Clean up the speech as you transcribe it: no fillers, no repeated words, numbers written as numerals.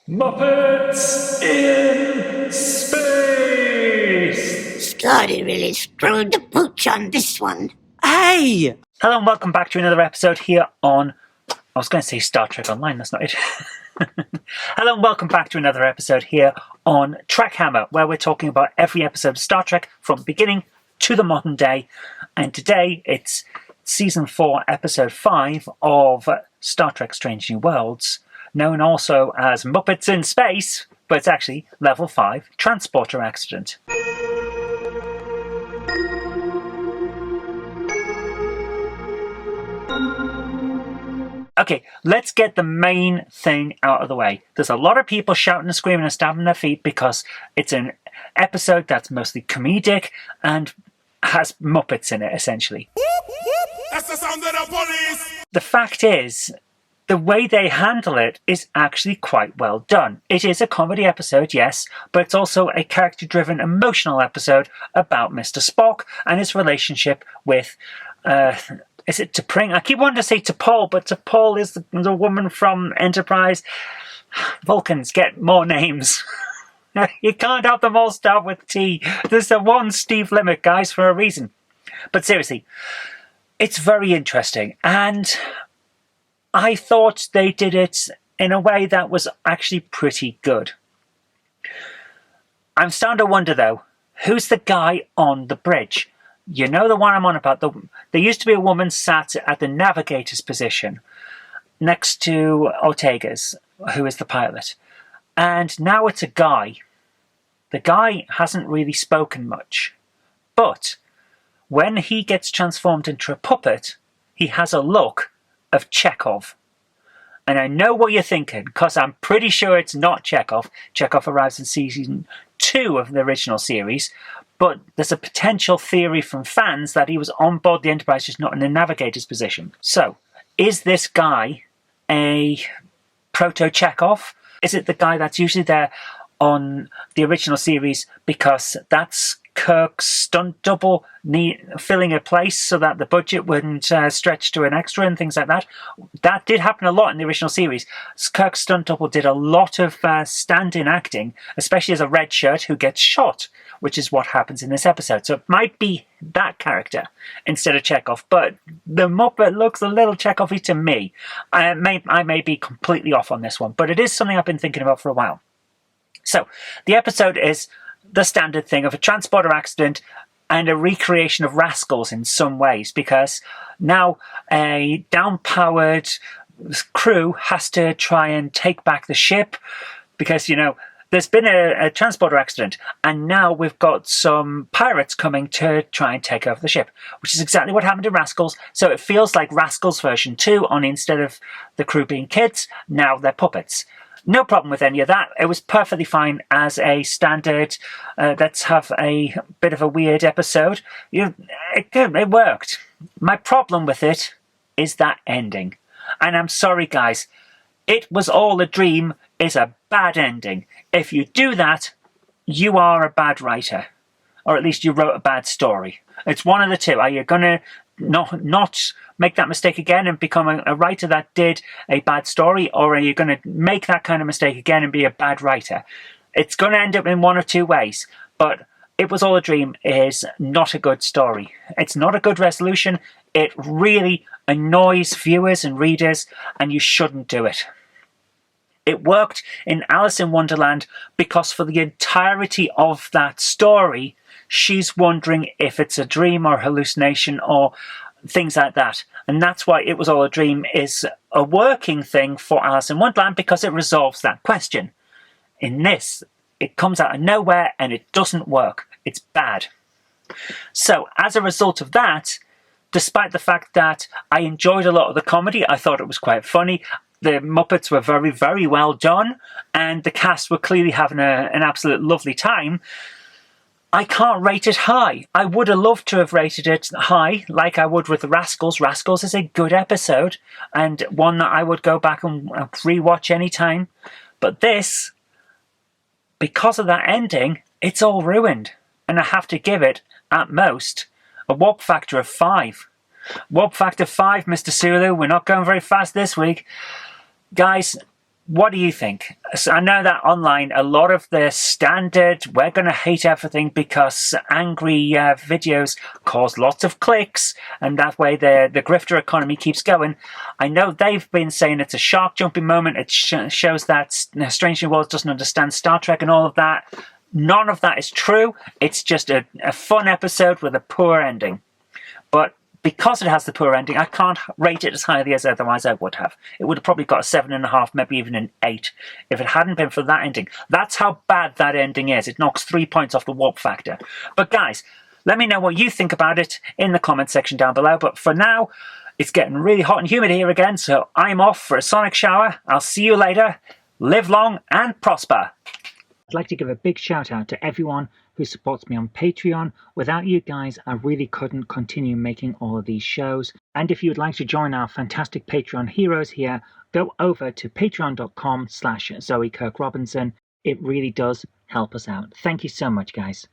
Muppets in space! Scotty really screwed the pooch on this one. Hey! Hello and welcome back to another episode here on... I was going to say Star Trek Online, that's not it. Hello and welcome back to another episode here on TrekHammer, where we're talking about every episode of Star Trek from beginning to the modern day. And today it's Season 4, Episode 5 of Star Trek Strange New Worlds, known also as Muppets in Space, but it's actually Level 5, Transporter Accident. Okay, let's get the main thing out of the way. There's a lot of people shouting and screaming and stamping their feet because it's an episode that's mostly comedic and has Muppets in it, essentially. That's the sound of the police! The fact is, the way they handle it is actually quite well done. It is a comedy episode, yes, but it's also a character-driven, emotional episode about Mr. Spock and his relationship with... is it T'Pring? I keep wanting to say T'Pol, but T'Pol is the woman from Enterprise. Vulcans get more names. You can't have them all start with T. There's the one Steve limit, guys, for a reason. But seriously, it's very interesting. And I thought they did it in a way that was actually pretty good. I'm starting to wonder, though, who's the guy on the bridge? You know the one I'm on about. There used to be a woman sat at the navigator's position next to Ortega's, who is the pilot. And now it's a guy. The guy hasn't really spoken much. But when he gets transformed into a puppet, he has a look of Chekhov. And I know what you're thinking, because I'm pretty sure it's not Chekhov. Chekhov arrives in season 2 of the original series. But there's a potential theory from fans that he was on board the Enterprise, just not in the navigator's position. So, is this guy a proto-Chekhov? Is it the guy that's usually there on the original series because that's Kirk's stunt double filling a place so that the budget wouldn't stretch to an extra and things like that? That did happen a lot in the original series. Kirk's stunt double did a lot of stand-in acting, especially as a red shirt who gets shot, which is what happens in this episode. So it might be that character instead of Chekhov, but the Muppet looks a little Chekhov-y to me. I may be completely off on this one, but it is something I've been thinking about for a while. So, the episode is the standard thing of a transporter accident and a recreation of Rascals in some ways, because now a down-powered crew has to try and take back the ship because, you know, there's been a transporter accident, and now we've got some pirates coming to try and take over the ship, which is exactly what happened to Rascals. So it feels like Rascals version 2, only instead of the crew being kids, now they're puppets. No problem with any of that. It was perfectly fine as a standard, let's have a bit of a weird episode. It worked. My problem with it is that ending. And I'm sorry, guys. It was all a dream is a bad ending. If you do that, you are a bad writer. Or at least you wrote a bad story. It's one of the two. Are you going to not make that mistake again and become a writer that did a bad story, or are you going to make that kind of mistake again and be a bad writer? It's going to end up in one of two ways, but It Was All a Dream is not a good story. It's not a good resolution. It really annoys viewers and readers, and you shouldn't do it. It worked in Alice in Wonderland because for the entirety of that story, she's wondering if it's a dream or hallucination or things like that. And that's why It Was All a Dream is a working thing for Alice in Wonderland, because it resolves that question. In this, it comes out of nowhere and it doesn't work. It's bad. So, as a result of that, despite the fact that I enjoyed a lot of the comedy, I thought it was quite funny, the Muppets were very, very well done, and the cast were clearly having an absolute lovely time, I can't rate it high. I would have loved to have rated it high, like I would with Rascals. Rascals is a good episode, and one that I would go back and rewatch anytime. But this, because of that ending, it's all ruined. And I have to give it, at most, a warp factor of 5. Warp factor 5, Mr. Sulu. We're not going very fast this week. Guys, What do you think? So I know that online, a lot of the standard, we're going to hate everything because angry videos cause lots of clicks, and that way the grifter economy keeps going. I know they've been saying it's a shark jumping moment. It shows that Strange New Worlds doesn't understand Star Trek and all of that. None of that is true. It's just a fun episode with a poor ending. But because it has the poor ending, I can't rate it as highly as otherwise I would have. It would have probably got a 7.5, maybe even an 8, if it hadn't been for that ending. That's how bad that ending is. It knocks 3 points off the warp factor. But guys, let me know what you think about it in the comment section down below. But for now, it's getting really hot and humid here again, so I'm off for a sonic shower. I'll see you later. Live long and prosper. I'd like to give a big shout out to everyone who supports me on Patreon. Without you guys, I really couldn't continue making all of these shows. And if you'd like to join our fantastic Patreon heroes here, go over to patreon.com/Zoe Kirk Robinson. It really does help us out. Thank you so much, guys.